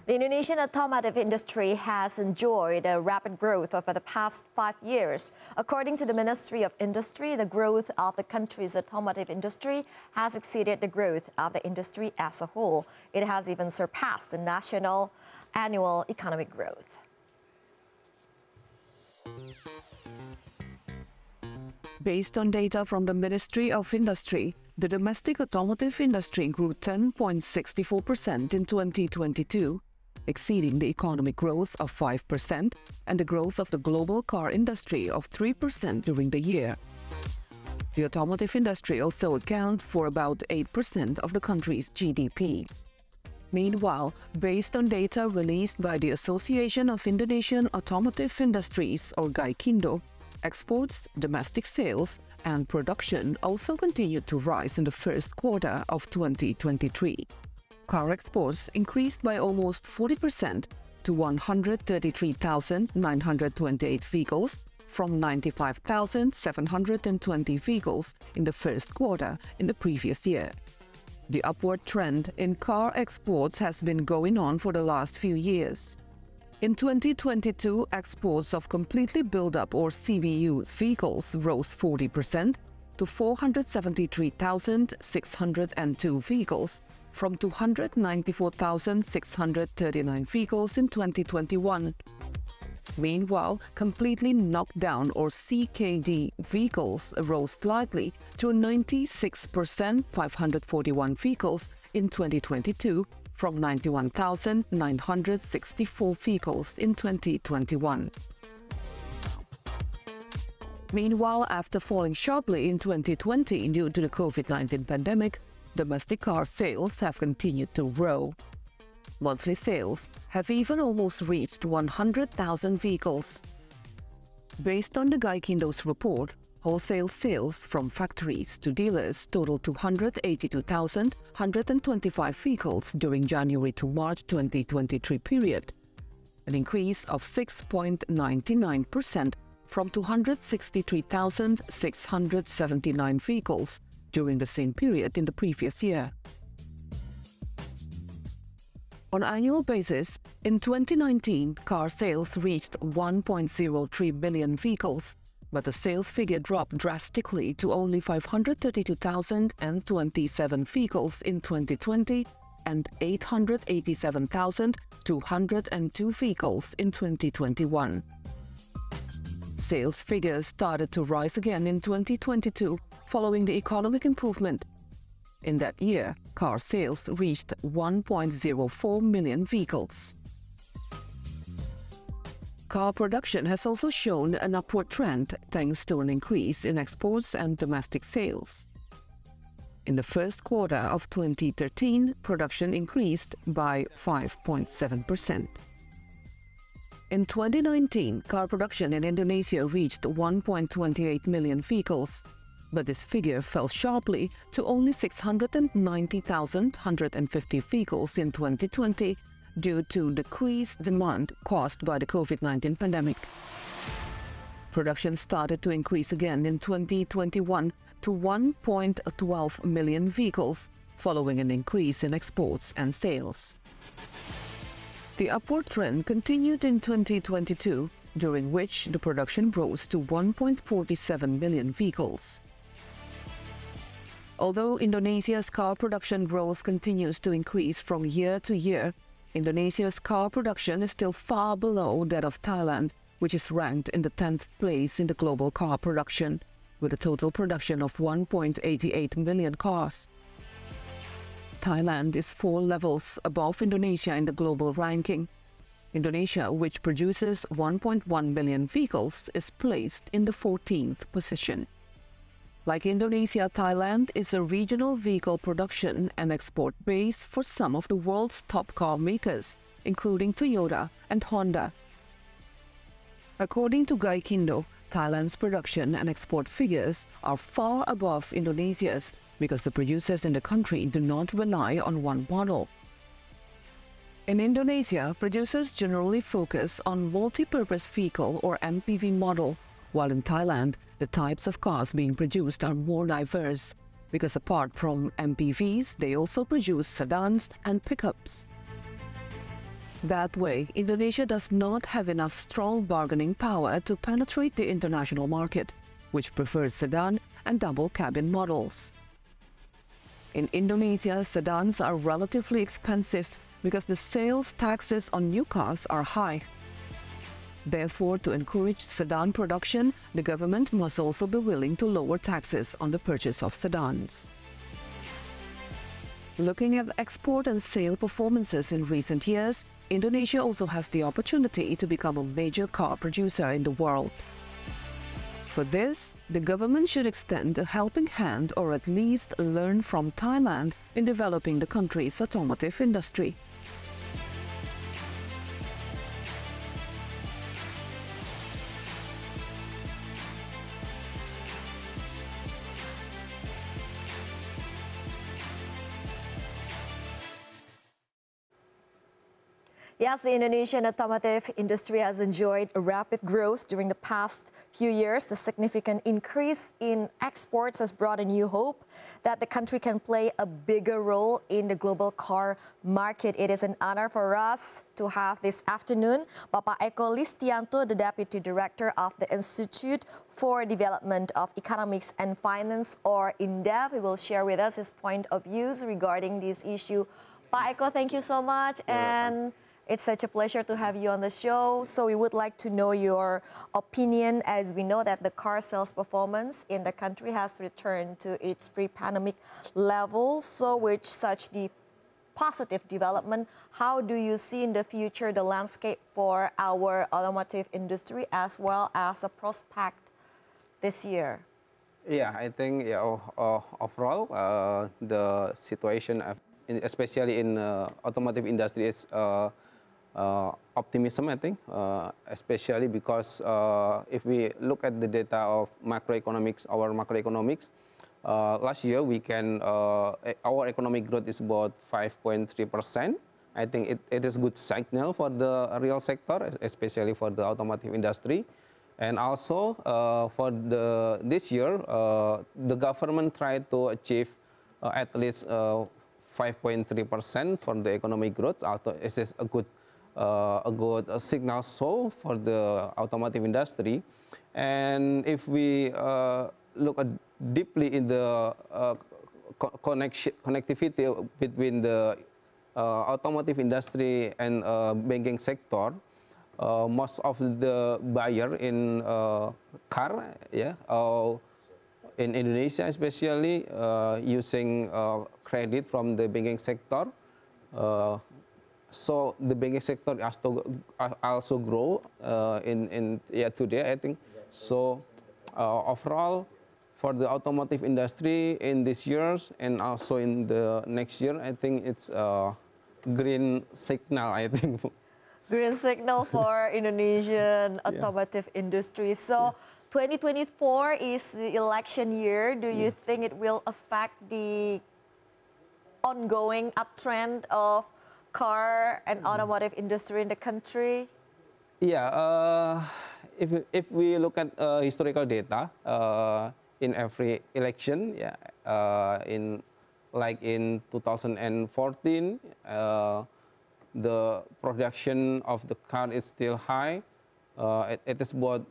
The Indonesian automotive industry has enjoyed a rapid growth over the past 5 years. According to the Ministry of Industry, the growth of the country's automotive industry has exceeded the growth of the industry as a whole. It has even surpassed the national annual economic growth. Based on data from the Ministry of Industry, the domestic automotive industry grew 10.64% in 2022, exceeding the economic growth of 5% and the growth of the global car industry of 3% during the year. The automotive industry also accounts for about 8% of the country's GDP. Meanwhile, based on data released by the Association of Indonesian Automotive Industries, or GAIKINDO, exports, domestic sales, and production also continued to rise in the first quarter of 2023. Car exports increased by almost 40% to 133,928 vehicles from 95,720 vehicles in the first quarter in the previous year. The upward trend in car exports has been going on for the last few years. In 2022, exports of completely built-up or CBUs vehicles rose 40% to 473,602 vehicles from 294,639 vehicles in 2021. Meanwhile, completely knocked down or CKD vehicles rose slightly to 96%, 541 vehicles in 2022 from 91,964 vehicles in 2021. Meanwhile, after falling sharply in 2020 due to the COVID-19 pandemic, domestic car sales have continued to grow. Monthly sales have even almost reached 100,000 vehicles. Based on the GAIKINDO's report, wholesale sales from factories to dealers totaled 282,125 vehicles during January to March 2023 period, an increase of 6.99% from 263,679 vehicles during the same period in the previous year. On an annual basis, in 2019, car sales reached 1.03 million vehicles, but the sales figure dropped drastically to only 532,027 vehicles in 2020 and 887,202 vehicles in 2021. Sales figures started to rise again in 2022 following the economic improvement. In that year, car sales reached 1.04 million vehicles. Car production has also shown an upward trend thanks to an increase in exports and domestic sales. In the first quarter of 2013, production increased by 5.7%. In 2019, car production in Indonesia reached 1.28 million vehicles, but this figure fell sharply to only 690,150 vehicles in 2020 due to decreased demand caused by the COVID-19 pandemic. Production started to increase again in 2021 to 1.12 million vehicles, following an increase in exports and sales. The upward trend continued in 2022, during which the production rose to 1.47 million vehicles. Although Indonesia's car production growth continues to increase from year to year, Indonesia's car production is still far below that of Thailand, which is ranked in the 10th place in the global car production, with a total production of 1.88 million cars. Thailand is 4 levels above Indonesia in the global ranking. Indonesia, which produces 1.1 million vehicles, is placed in the 14th position. Like Indonesia, Thailand is a regional vehicle production and export base for some of the world's top car makers, including Toyota and Honda. According to GAIKINDO, Thailand's production and export figures are far above Indonesia's because the producers in the country do not rely on one model. In Indonesia, producers generally focus on multi-purpose vehicle or MPV model, while in Thailand, the types of cars being produced are more diverse, because apart from MPVs, they also produce sedans and pickups. That way, Indonesia does not have enough strong bargaining power to penetrate the international market, which prefers sedan and double cabin models. In Indonesia, sedans are relatively expensive because the sales taxes on new cars are high. Therefore, to encourage sedan production, the government must also be willing to lower taxes on the purchase of sedans. Looking at export and sale performances in recent years, Indonesia also has the opportunity to become a major car producer in the world. For this, the government should extend a helping hand or at least learn from Thailand in developing the country's automotive industry. Yes, the Indonesian automotive industry has enjoyed a rapid growth during the past few years. The significant increase in exports has brought a new hope that the country can play a bigger role in the global car market. It is an honor for us to have this afternoon Pak Eko Listiyanto, the Deputy Director of the Institute for Development of Economics and Finance, or INDEF. He will share with us his point of views regarding this issue. Pak Eko, thank you so much. And it's such a pleasure to have you on the show. So we would like to know your opinion, as we know that the car sales performance in the country has returned to its pre-pandemic level. So with such the positive development, how do you see in the future the landscape for our automotive industry as well as a prospect this year? Yeah, I think overall the situation, especially in automotive industry, is optimism, I think, especially because if we look at the data of macroeconomics, last year our economic growth is about 5.3%. I think it is good signal for the real sector, especially for the automotive industry. And also for this year, the government tried to achieve at least 5.3% for the economic growth. It is a good signal so for the automotive industry. And if we look deeply in the connectivity between the automotive industry and banking sector, most of the buyer in car, in Indonesia especially, using credit from the banking sector. So the banking sector has to also grow in today, I think. So overall, for the automotive industry in this year and also in the next year, I think it's a green signal, I think. Green signal for Indonesian automotive industry. So 2024 is the election year. Do you think it will affect the ongoing uptrend of car and automotive industry in the country? Yeah, if we look at historical data in every election, in 2014, the production of the car is still high. It is about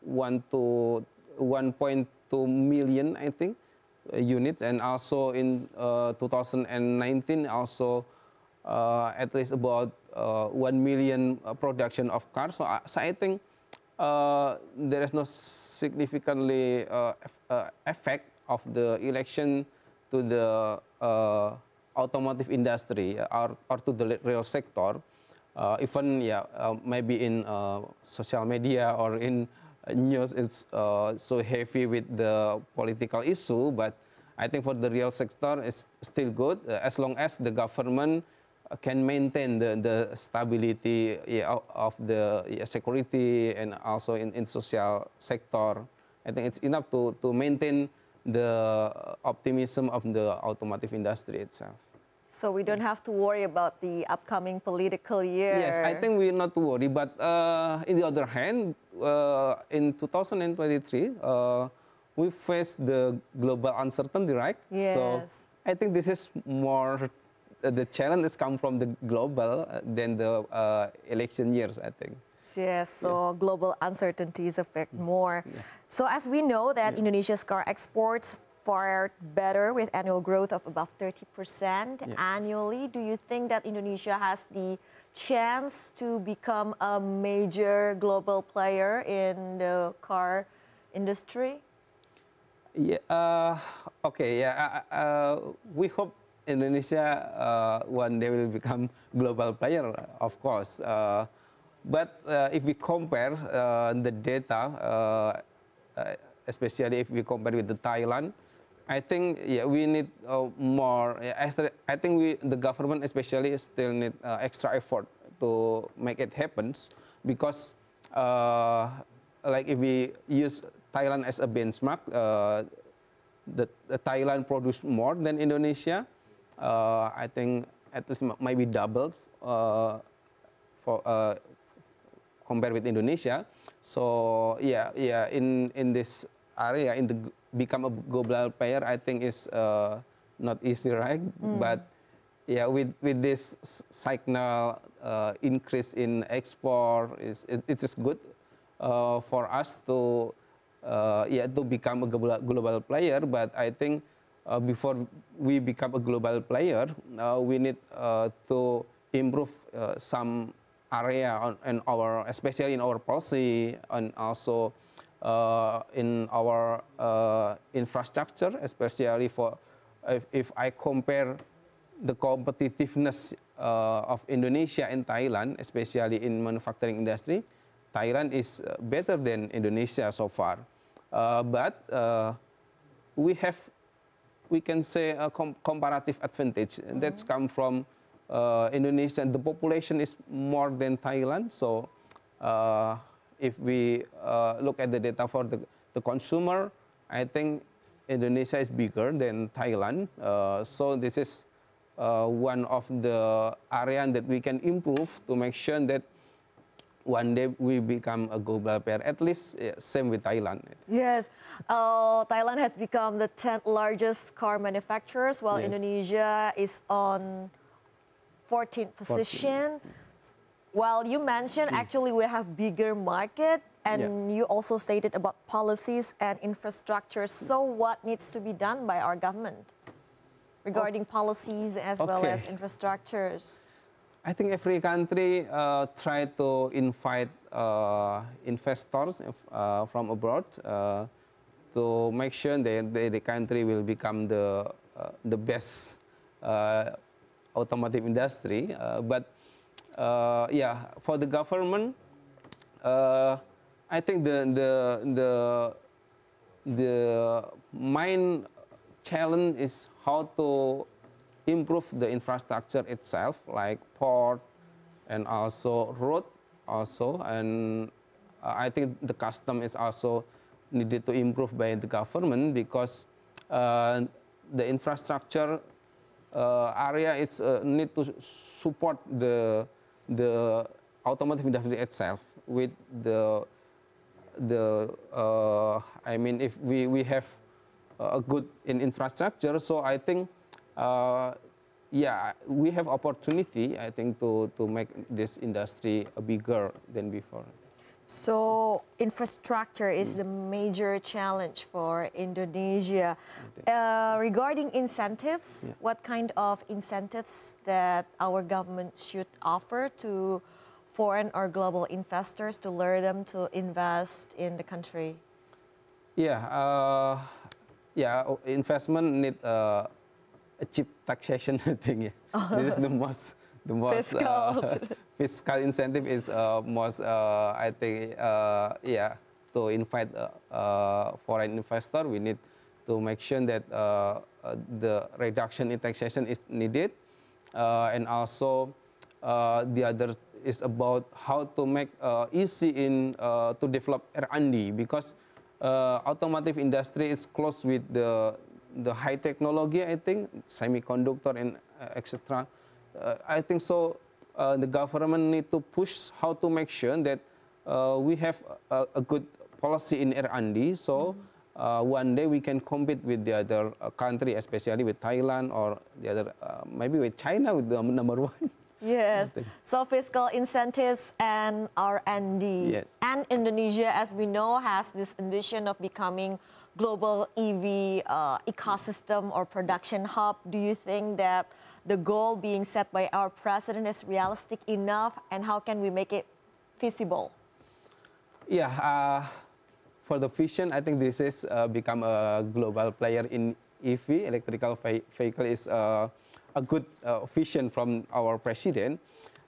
1.2 million, I think, units, and also in 2019 also at least about 1 million production of cars. So I think there is no significantly effect of the election to the automotive industry or to the real sector. Even maybe in social media or in news, it's so heavy with the political issue, but I think for the real sector, it's still good as long as the government can maintain the stability of the security and also in social sector. I think it's enough to maintain the optimism of the automotive industry itself. So we don't have to worry about the upcoming political year. Yes, I think we're not to worry. But in the other hand, in 2023, we face the global uncertainty, right? Yes. So I think this is more the challenge has come from the global than the election years, I think. Yes, so global uncertainties affect more. So as we know that Indonesia's car exports fared better with annual growth of above 30% annually. Do you think that Indonesia has the chance to become a major global player in the car industry? Yeah, okay, yeah. We hope Indonesia one day will become global player, of course. But if we compare the data, especially if we compare with the Thailand, I think we need more. I think the government especially still need extra effort to make it happen, because like if we use Thailand as a benchmark, the Thailand produce more than Indonesia. I think at least maybe doubled for compared with Indonesia. So in this area, become a global player, I think is not easy, right? But yeah, with this signal increase in export, it is good for us to become a global player. But I think before we become a global player, we need to improve some area especially in our policy, and also in our infrastructure, especially for if I compare the competitiveness of Indonesia and Thailand, especially in manufacturing industry, Thailand is better than Indonesia so far. But we can say a comparative advantage that's come from Indonesia. The population is more than Thailand, so if we look at the data for the consumer, I think Indonesia is bigger than Thailand. So this is one of the areas that we can improve to make sure that one day we become a global player, at least same with Thailand. Yes, Thailand has become the 10th largest car manufacturers, while Indonesia is on 14th position. 14. Well, you mentioned actually we have bigger market, and you also stated about policies and infrastructure. So what needs to be done by our government regarding policies as well as infrastructures? I think every country try to invite investors from abroad to make sure that the country will become the best automotive industry. But for the government, I think the main challenge is how to improve the infrastructure itself, like port and also road and I think the custom is also needed to improve by the government, because the infrastructure area is need to support the automotive industry itself with I mean, if we have a good infrastructure, so I think we have opportunity, I think, to make this industry bigger than before. So infrastructure is the major challenge for Indonesia. Regarding incentives, what kind of incentives that our government should offer to foreign or global investors to lure them to invest in the country? Investment need a cheap taxation, I think. This is the most fiscal incentive is most I think to invite foreign investor, we need to make sure that the reduction in taxation is needed, and also the other is about how to make easy to develop R&D, because automotive industry is close with the high technology, I think, semiconductor and etc. I think so. The government need to push how to make sure that we have a good policy in R&D. So one day we can compete with the other country, especially with Thailand or the other, maybe with China with the number one. Yes, so fiscal incentives and R&D. Yes. And Indonesia, as we know, has this ambition of becoming global EV ecosystem or production hub. Do you think that the goal being set by our president is realistic enough, and how can we make it feasible? Yeah, for the vision, I think this is become a global player in EV, electrical vehicle is a good vision from our president.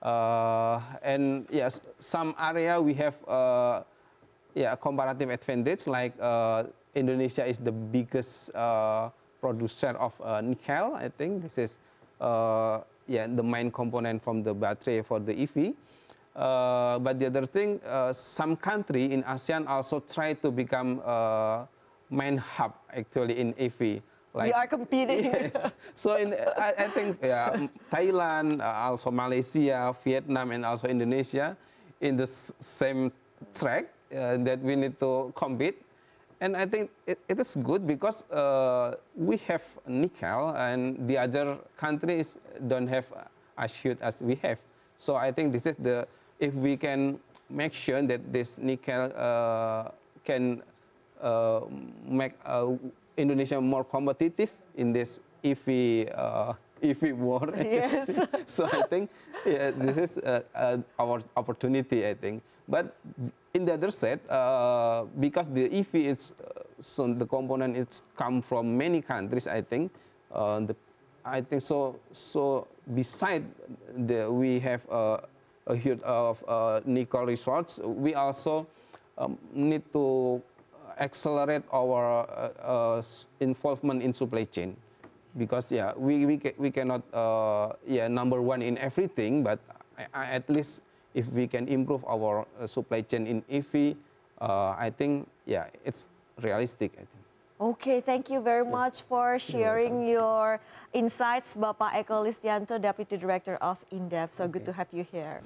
And yes, some area we have a comparative advantage, like Indonesia is the biggest producer of nickel. I think this is the main component from the battery for the EV. But the other thing, some country in ASEAN also try to become main hub actually in EV. Like, we are competing. Yes. So I think Thailand, also Malaysia, Vietnam, and also Indonesia in the same track that we need to compete. And I think it is good because we have nickel and the other countries don't have as huge as we have. So I think this is if we can make sure that this nickel can make Indonesia more competitive in this EV war. Yes. So I think this is our opportunity, I think. But in the other side, because the EV is so the component it's come from many countries, I think. I think so. So beside we have a huge of nickel resource, we also need to accelerate our involvement in supply chain, because we cannot number one in everything, but at least if we can improve our supply chain in EV, I think it's realistic, I think. Okay, thank you very much for sharing your insights, Bapak Eko Listiyanto, Deputy Director of INDEF. So good to have you here.